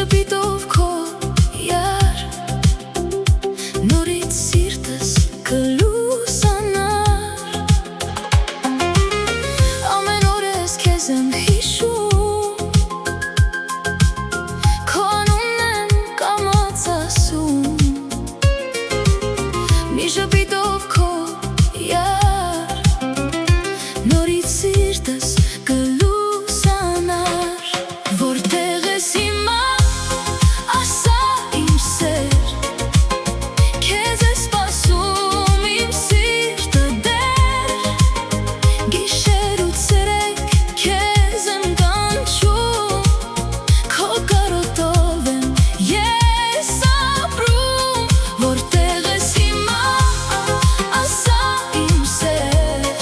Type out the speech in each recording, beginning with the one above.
շպիտով քո յար նորից սիրտս կլուսանար ամեն օր ես քեզ եմ հիշում քո անունն եմ կամաց ասում մի շպիտով քո յար նորից սիրտս կլուսանար որտեղ ես հիմա ասա իմ սեր քեզ է սպասում իմ սիրտը դեռ գիշեր ու ցերեկ քեզ եմ կանչում քո կարոտով եմ ես ապրում որտեղ ես հիմա ասա իմ սեր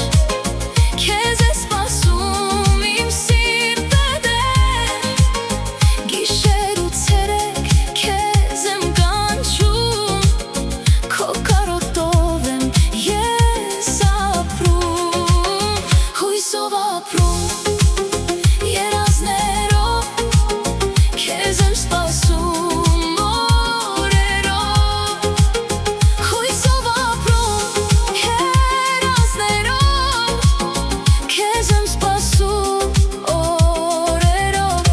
քեզ է սպասում իմ սիրտը դեռ գիշեր ու ցերեկ քեզ եմ կանչում քո կարոտով եմ ես ապրում հույսով ապրում երազներով քեզ եմ սպասում օրերով հույսով ապրում երազներով քեզ եմ սպասում օրերով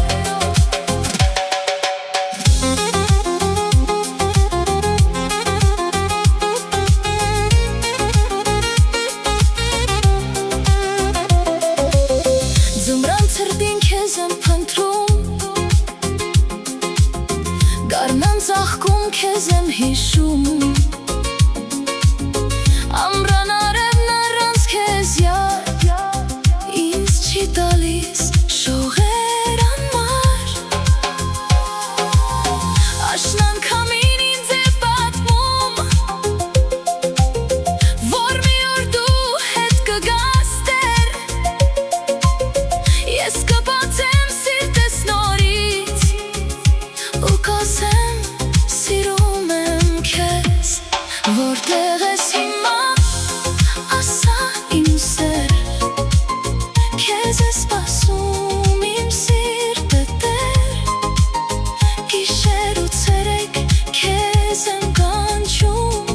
Ձմռան ցրտին քեզ եմ փնտրում Գարնան ծաղկում քեզ եմ հիշում Ամռան արևն առանց քեզ յար ինձ չի տալիս շողեր անմար Աշնան քամին ինձ է պատմում որ մի օր դու հետ կգաս դեռ Ես կբացեմ սիրտս նորից ու կասեմ սիրում եմ քեզ որտեղ ես հիմա ասա իմ սեր քեզ է սպասում իմ սիրտը դեռ գիշեր ու ցերեկ քեզ եմ կանչում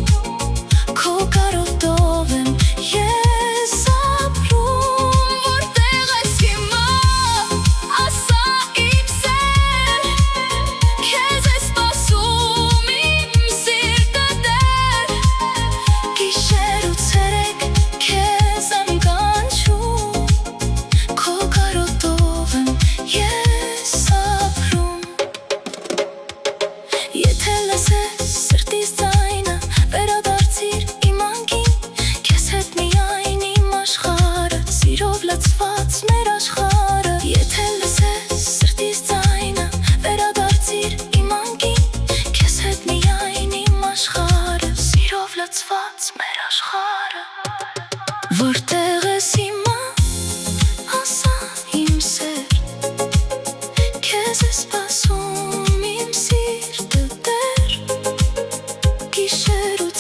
քո կարոտով եմ ես ապրում որտեղ ես հիմա ասա իմ սեր քեզ է սպասում իմ սիրտը դեռ գիշեր ու ցերեկ քեզ եմ կանչում քո կարոտով եմ ես ապրում Եթե լսես սրտիս ձայնը վերադարձիր իմ անկին քեզ հետ միայն իմ աշխարհը սիրով լցված մեր աշխարհը Եթե լսես սրտիս ձայնը վերադարձիր իմ անկին քեզ հետ միայն իմ աշխարհը սիրով լցված մեր աշխարհը Որտեղ ես հիմա ասա իմ սեր քեզ է սպասում իմ սիրտը դեռ գիշեր ու